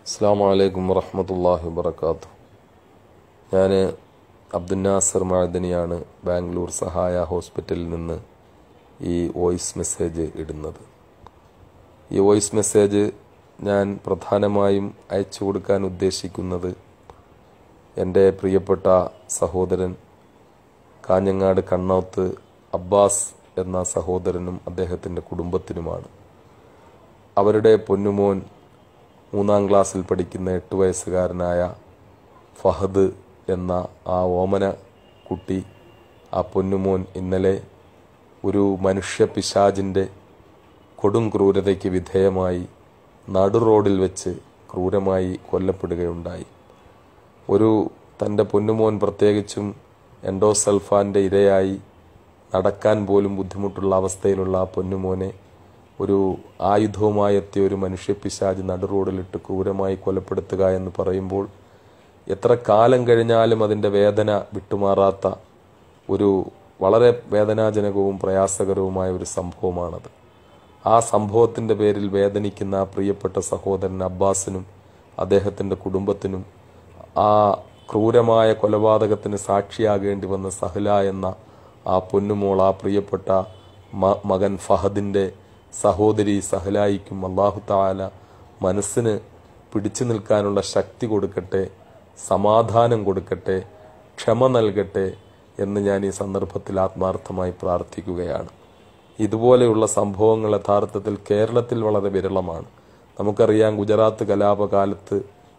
അസ്സലാമു അലൈക്കും വറഹ്മത്തുള്ളാഹി വബറകാതുഹു. ഞാൻ അബ്ദുൽ നാസർ മഅദനിയാണ് ബാംഗ്ലൂർ സഹായ ഹോസ്പിറ്റലിൽ നിന്ന് ഈ വോയിസ് മെസ്സേജ് ഇടുന്നത്. ഈ വോയിസ് മെസ്സേജ് ഞാൻ പ്രധാനമായും അയച്ചു കൊടുക്കാൻ ഉദ്ദേശിക്കുന്നത് എൻ്റെ പ്രിയപ്പെട്ട സഹോദരൻ കാഞ്ഞങ്ങാട് കണ്ണോത്ത് അബ്ബാസ് എന്ന സഹോദരനും അദ്ദേഹത്തിൻ്റെ കുടുംബത്തിനുമാണ്. അവരുടെ പൊന്നുമോൻ 3ാം ക്ലാസ്സിൽ പഠിക്കുന്ന 8 വയസ്സുകാരനായ ഫഹദ് എന്ന ആ ഓമന കുട്ടി, ആ പൊന്നുമോൻ ഇന്നലെ ഒരു മനുഷ്യ പിശാചിൻ്റെ കൊടും ക്രൂരതയ്ക്ക് വിധേയമായി നടു റോഡിൽ വെച്ച് ക്രൂരമായി കൊല്ലപ്പെടുകയുണ്ടായി. തൻ്റെ പൊന്നുമോൻ പ്രത്യേകിച്ചും എൻഡോസൾഫാൻ്റെ ഇരയായി നടക്കാൻ പോലും ബുദ്ധിമുട്ടുള്ള അവസ്ഥയിലുള്ള ആ പൊന്നുമോനെ ഒരു ആയുധവുമായി എത്തിയ ഒരു മനുഷ്യപ്പിശാച് നടു റോഡിലിട്ട് ക്രൂരമായി കൊലപ്പെടുത്തുക എന്ന് പറയുമ്പോൾ എത്ര കാലം കഴിഞ്ഞാലും അതിൻ്റെ വേദന വിട്ടുമാറാത്ത ഒരു വളരെ വേദനാജനകവും പ്രയാസകരവുമായ ഒരു സംഭവമാണത്. ആ സംഭവത്തിൻ്റെ പേരിൽ വേദനിക്കുന്ന ആ പ്രിയപ്പെട്ട സഹോദരൻ അബ്ബാസിനും അദ്ദേഹത്തിൻ്റെ കുടുംബത്തിനും ആ ക്രൂരമായ കൊലപാതകത്തിന് സാക്ഷിയാകേണ്ടി വന്ന സഹല എന്ന ആ പൊന്നുമോൾ, ആ പ്രിയപ്പെട്ട മകൻ ഫഹദിൻ്റെ സഹോദരി സഹലായിക്കും അല്ലാഹു തആല മനസ്സിന് പിടിച്ചു നിൽക്കാനുള്ള ശക്തി കൊടുക്കട്ടെ, സമാധാനം കൊടുക്കട്ടെ, ക്ഷമ നൽകട്ടെ എന്ന് ഞാൻ ഈ സന്ദർഭത്തിൽ ആത്മാർത്ഥമായി പ്രാർത്ഥിക്കുകയാണ്. ഇതുപോലെയുള്ള സംഭവങ്ങൾ യഥാർത്ഥത്തിൽ കേരളത്തിൽ വളരെ വിരളമാണ്. നമുക്കറിയാം, ഗുജറാത്ത് കലാപകാലത്ത്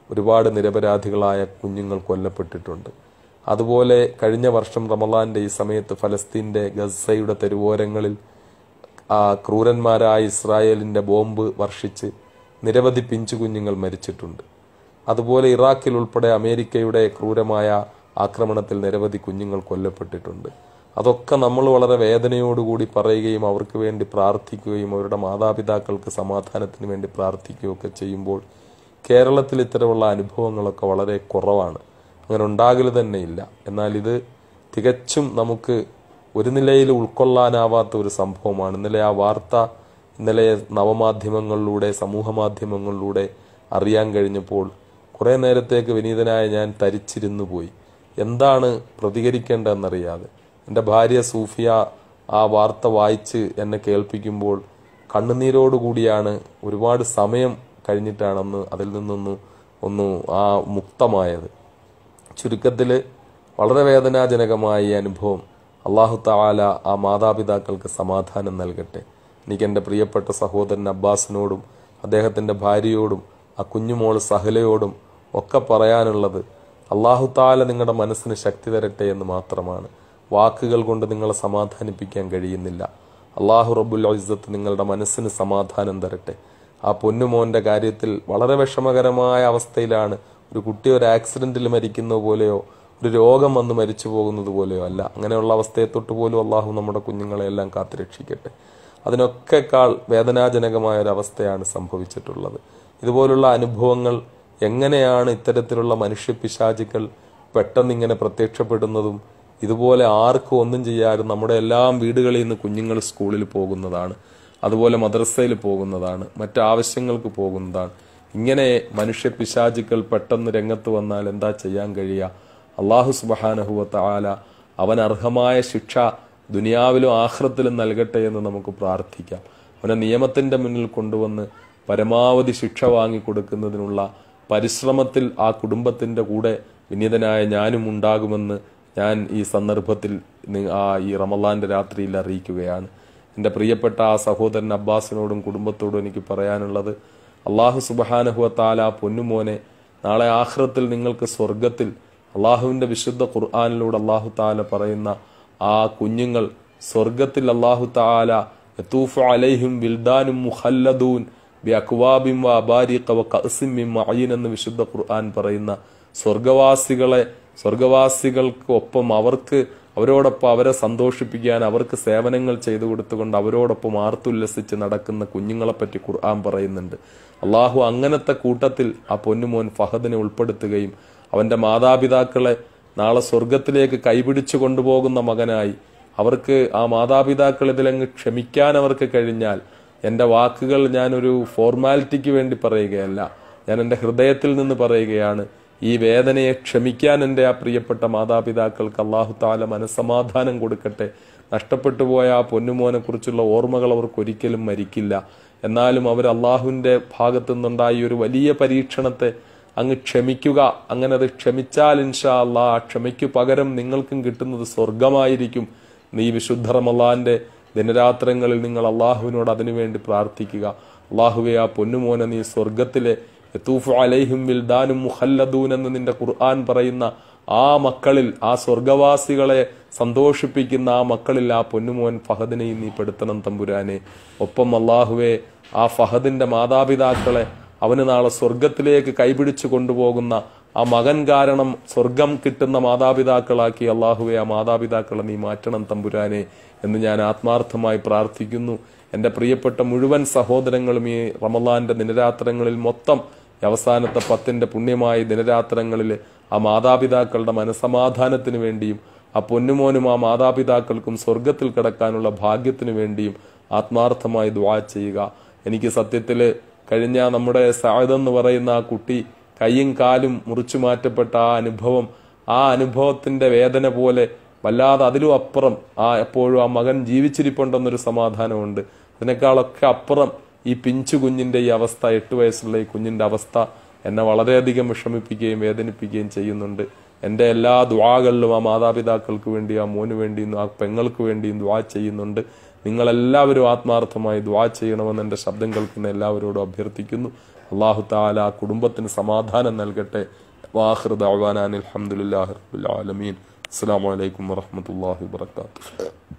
ഒരുപാട് നിരപരാധികളായ കുഞ്ഞുങ്ങൾ കൊല്ലപ്പെട്ടിട്ടുണ്ട്. അതുപോലെ കഴിഞ്ഞ വർഷം റമളാന്റെ ഈ സമയത്ത് ഫലസ്തീൻ്റെ ഗസയുടെ തെരുവോരങ്ങളിൽ ക്രൂരന്മാരായ ഇസ്രായേലിൻ്റെ ബോംബ് വർഷിച്ച് നിരവധി പിഞ്ചു കുഞ്ഞുങ്ങൾ മരിച്ചിട്ടുണ്ട്. അതുപോലെ ഇറാഖിൽ ഉൾപ്പെടെ അമേരിക്കയുടെ ക്രൂരമായ ആക്രമണത്തിൽ നിരവധി കുഞ്ഞുങ്ങൾ കൊല്ലപ്പെട്ടിട്ടുണ്ട്. അതൊക്കെ നമ്മൾ വളരെ വേദനയോടുകൂടി പറയുകയും അവർക്ക് വേണ്ടി പ്രാർത്ഥിക്കുകയും അവരുടെ മാതാപിതാക്കൾക്ക് സമാധാനത്തിന് വേണ്ടി പ്രാർത്ഥിക്കുകയൊക്കെ ചെയ്യുമ്പോൾ കേരളത്തിൽ ഇത്തരമുള്ള അനുഭവങ്ങളൊക്കെ വളരെ കുറവാണ്. അങ്ങനെ ഉണ്ടാകല് തന്നെയില്ല. എന്നാൽ ഇത് തികച്ചും നമുക്ക് ഒരു നിലയിൽ ഉൾക്കൊള്ളാനാവാത്ത ഒരു സംഭവമാണ്. ഇന്നലെ ആ വാർത്ത നവമാധ്യമങ്ങളിലൂടെ, സമൂഹ മാധ്യമങ്ങളിലൂടെ അറിയാൻ കഴിഞ്ഞപ്പോൾ കുറേ നേരത്തേക്ക് വിനീതനായ ഞാൻ തരിച്ചിരുന്നു പോയി. എന്താണ് പ്രതികരിക്കേണ്ടതെന്നറിയാതെ. എൻ്റെ ഭാര്യ സൂഫിയ ആ വാർത്ത വായിച്ച് എന്നെ കേൾപ്പിക്കുമ്പോൾ കണ്ണുനീരോടുകൂടിയാണ്, ഒരുപാട് സമയം കഴിഞ്ഞിട്ടാണെന്ന് അതിൽ നിന്നൊന്ന് ആ മുക്തമായത്. ചുരുക്കത്തിൽ വളരെ വേദനാജനകമായ ഈ അനുഭവം അല്ലാഹു തആല ആ മാതാപിതാക്കൾക്ക് സമാധാനം നൽകട്ടെ. എനിക്ക് എൻ്റെ പ്രിയപ്പെട്ട സഹോദരൻ അബ്ബാസിനോടും അദ്ദേഹത്തിൻ്റെ ഭാര്യയോടും ആ കുഞ്ഞുമോൾ സഹലയോടും ഒക്കെ പറയാനുള്ളത്, അല്ലാഹു തആല നിങ്ങളുടെ മനസ്സിന് ശക്തി തരട്ടെ എന്ന് മാത്രമാണ്. വാക്കുകൾ കൊണ്ട് നിങ്ങളെ സമാധാനിപ്പിക്കാൻ കഴിയുന്നില്ല. അല്ലാഹു റബ്ബുൽ ഇസ്സത്ത് നിങ്ങളുടെ മനസ്സിന് സമാധാനം തരട്ടെ. ആ പൊന്നുമോൻ്റെ കാര്യത്തിൽ വളരെ വിഷമകരമായ അവസ്ഥയിലാണ്. ഒരു കുട്ടി ഒരു ആക്സിഡന്റിൽ മരിക്കുന്ന പോലെയോ ഒരു രോഗം വന്ന് മരിച്ചു പോകുന്നത് പോലെയോ അല്ല. അങ്ങനെയുള്ള അവസ്ഥയെ തൊട്ട് പോലും അള്ളാഹു നമ്മുടെ കുഞ്ഞുങ്ങളെയെല്ലാം കാത്തുരക്ഷിക്കട്ടെ. അതിനൊക്കെക്കാൾ വേദനാജനകമായ ഒരു അവസ്ഥയാണ് സംഭവിച്ചിട്ടുള്ളത്. ഇതുപോലുള്ള അനുഭവങ്ങൾ എങ്ങനെയാണ് ഇത്തരത്തിലുള്ള മനുഷ്യപ്പിശാചുക്കൾ പെട്ടെന്നിങ്ങനെ പ്രത്യക്ഷപ്പെടുന്നതും, ഇതുപോലെ ആർക്കും ഒന്നും ചെയ്യാതെ നമ്മുടെ എല്ലാം വീടുകളിൽ നിന്ന് കുഞ്ഞുങ്ങൾ സ്കൂളിൽ പോകുന്നതാണ്, അതുപോലെ മദ്രസയിൽ പോകുന്നതാണ്, മറ്റാവശ്യങ്ങൾക്ക് പോകുന്നതാണ്. ഇങ്ങനെ മനുഷ്യപ്പിശാചുക്കൾ പെട്ടെന്ന് രംഗത്ത് വന്നാൽ എന്താ ചെയ്യാൻ കഴിയുക? അല്ലാഹു സുബ്ഹാനഹു വ തആല അവൻ അർഹമായ ശിക്ഷ ദുനിയാവിലും ആഖിറത്തിലും നൽകട്ടെ എന്ന് നമുക്ക് പ്രാർത്ഥിക്കാം. അവനെ നിയമത്തിന്റെ മുന്നിൽ കൊണ്ടുവന്ന് പരമാവധി ശിക്ഷ വാങ്ങിക്കൊടുക്കുന്നതിനുള്ള പരിശ്രമത്തിൽ ആ കുടുംബത്തിന്റെ കൂടെ വിനീതനായ ഞാനും ഉണ്ടാകുമെന്ന് ഞാൻ ഈ സന്ദർഭത്തിൽ ഈ റമളാന്റെ രാത്രിയിൽ അറിയിക്കുകയാണ്. എൻ്റെ പ്രിയപ്പെട്ട ആ സഹോദരൻ അബ്ബാസിനോടും കുടുംബത്തോടും എനിക്ക് പറയാനുള്ളത്, അല്ലാഹു സുബ്ഹാനഹു വ തആല പൊന്നുമോനെ നാളെ ആഖിറത്തിൽ നിങ്ങൾക്ക് സ്വർഗത്തിൽ അള്ളാഹുവിൻ്റെ വിശുദ്ധ ഖുർആനിലൂടെ അള്ളാഹു തആല പറയുന്ന ആ കുഞ്ഞുങ്ങൾ സ്വർഗത്തിൽ അള്ളാഹു തആല യതൂഫു അലൈഹിം വിൽദാനും മുഖല്ലദൂൻ ബിഅക്വാബിൻ വഅബാരിഖ വകഅസിൻ മിൻ മഅയിൻ എന്ന് വിശുദ്ധ ഖുർആൻ പറയുന്ന സ്വർഗവാസികൾക്ക് ഒപ്പം അവരോടൊപ്പം അവരെ സന്തോഷിപ്പിക്കാൻ, അവർക്ക് സേവനങ്ങൾ ചെയ്തു കൊടുത്തുകൊണ്ട് അവരോടൊപ്പം ആർത്തുല്ലസിച്ച് നടക്കുന്ന കുഞ്ഞുങ്ങളെപ്പറ്റി ഖുർആൻ പറയുന്നുണ്ട്. അള്ളാഹു അങ്ങനത്തെ കൂട്ടത്തിൽ ആ പൊന്നുമോൻ ഫഹദിനെ ഉൾപ്പെടുത്തുകയും അവൻ്റെ മാതാപിതാക്കളെ നാളെ സ്വർഗത്തിലേക്ക് കൈപിടിച്ചു കൊണ്ടുപോകുന്ന മകനായി അവർക്ക് ആ മാതാപിതാക്കൾ ഇതിലങ്ങ് ക്ഷമിക്കാൻ അവർക്ക് കഴിഞ്ഞാൽ, എൻ്റെ വാക്കുകൾ ഞാനൊരു ഫോർമാലിറ്റിക്ക് വേണ്ടി പറയുകയല്ല, ഞാൻ എൻ്റെ ഹൃദയത്തിൽ നിന്ന് പറയുകയാണ്, ഈ വേദനയെ ക്ഷമിക്കാൻ എൻ്റെ ആ പ്രിയപ്പെട്ട മാതാപിതാക്കൾക്ക് അല്ലാഹു തആല മനസ്സമാധാനം കൊടുക്കട്ടെ. നഷ്ടപ്പെട്ടു പോയ ആ പൊന്നുമോനെ കുറിച്ചുള്ള ഓർമ്മകൾ അവർക്ക് ഒരിക്കലും മരിക്കില്ല. എന്നാലും അവർ അള്ളാഹുവിൻ്റെ ഭാഗത്തു നിന്നുണ്ടായ ഒരു വലിയ പരീക്ഷണത്തെ അങ്ങ് ക്ഷമിക്കുക. അങ്ങനെ അത് ക്ഷമിച്ചാൽ ഇൻഷാ അല്ലാഹ് ആ ക്ഷമയ്ക്കു പകരം നിങ്ങൾക്കും കിട്ടുന്നത് സ്വർഗമായിരിക്കും. നീ വിശുദ്ധ റമളാന്റെ ദിനരാത്രങ്ങളിൽ നിങ്ങൾ അള്ളാഹുവിനോട് അതിനുവേണ്ടി പ്രാർത്ഥിക്കുക. അള്ളാഹുവെ, ആ പൊന്നുമോനെ നീ സ്വർഗത്തിലെ യതൂഫു അലൈഹിം വിൽദാനും മുഖല്ലദൂൻ എന്ന് നിന്റെ ഖുർആൻ പറയുന്ന ആ മക്കളിൽ, ആ സ്വർഗവാസികളെ സന്തോഷിപ്പിക്കുന്ന ആ മക്കളിൽ ആ പൊന്നുമോൻ ഫഹദിനെയും നീ പെടുത്തണം തമ്പുരാനെ. ഒപ്പം അള്ളാഹുവെ, ആ ഫഹദിന്റെ മാതാപിതാക്കളെ അവന് നാളെ സ്വർഗത്തിലേക്ക് കൈപിടിച്ചു കൊണ്ടുപോകുന്ന ആ മകൻ കാരണം സ്വർഗം കിട്ടുന്ന മാതാപിതാക്കളാക്കി അള്ളാഹുവെ ആ മാതാപിതാക്കളെ നീ മാറ്റണം തമ്പുരാനെ എന്ന് ഞാൻ ആത്മാർത്ഥമായി പ്രാർത്ഥിക്കുന്നു. എൻ്റെ പ്രിയപ്പെട്ട മുഴുവൻ സഹോദരങ്ങളും ഈ റമളാന്റെ ദിനരാത്രങ്ങളിൽ മൊത്തം അവസാനത്തെ 10ന്റെ പുണ്യമായ ദിനരാത്രങ്ങളിൽ ആ മാതാപിതാക്കളുടെ മനസ്സമാധാനത്തിന് വേണ്ടിയും ആ പൊന്നുമോനും ആ മാതാപിതാക്കൾക്കും സ്വർഗത്തിൽ കിടക്കാനുള്ള ഭാഗ്യത്തിനു വേണ്ടിയും ആത്മാർത്ഥമായി ദുആ ചെയ്യുക. എനിക്ക് സത്യത്തിൽ കഴിഞ്ഞ നമ്മുടെ സഅദ് എന്ന് പറയുന്ന ആ കുട്ടി കൈയും കാലും മുറിച്ചു മാറ്റപ്പെട്ട ആ അനുഭവത്തിന്റെ വേദന പോലെ വല്ലാതെ അതിലും അപ്പുറം എപ്പോഴും ആ മകൻ ജീവിച്ചിരിപ്പുണ്ടെന്നൊരു സമാധാനമുണ്ട്. അതിനേക്കാളൊക്കെ അപ്പുറം ഈ പിഞ്ചു കുഞ്ഞിന്റെ ഈ അവസ്ഥ, 8 വയസ്സുള്ള ഈ കുഞ്ഞിന്റെ അവസ്ഥ എന്നെ വളരെയധികം വിഷമിപ്പിക്കുകയും വേദനിപ്പിക്കുകയും ചെയ്യുന്നുണ്ട്. എൻ്റെ എല്ലാ ദുആകളിലും ആ മാതാപിതാക്കൾക്ക് വേണ്ടി, ആ മോന് വേണ്ടിയും ആ പെങ്ങൾക്ക് വേണ്ടിയും ദുആ ചെയ്യുന്നുണ്ട്. നിങ്ങളെല്ലാവരും ആത്മാർത്ഥമായി ദുആ ചെയ്യണമെന്ന് എൻ്റെ ശബ്ദം കേൾക്കുന്ന എല്ലാവരോടും അഭ്യർത്ഥിക്കുന്നു. അല്ലാഹു തആല ആ കുടുംബത്തിന് സമാധാനം നൽകട്ടെ. വാഖിറു ദഅ്വാനാ അൽഹംദുലില്ലാഹി റബ്ബിൽ ആലമീൻ. അസ്സലാമു അലൈക്കും വറഹ്മത്തുള്ളാഹി വബറകാതുഹു.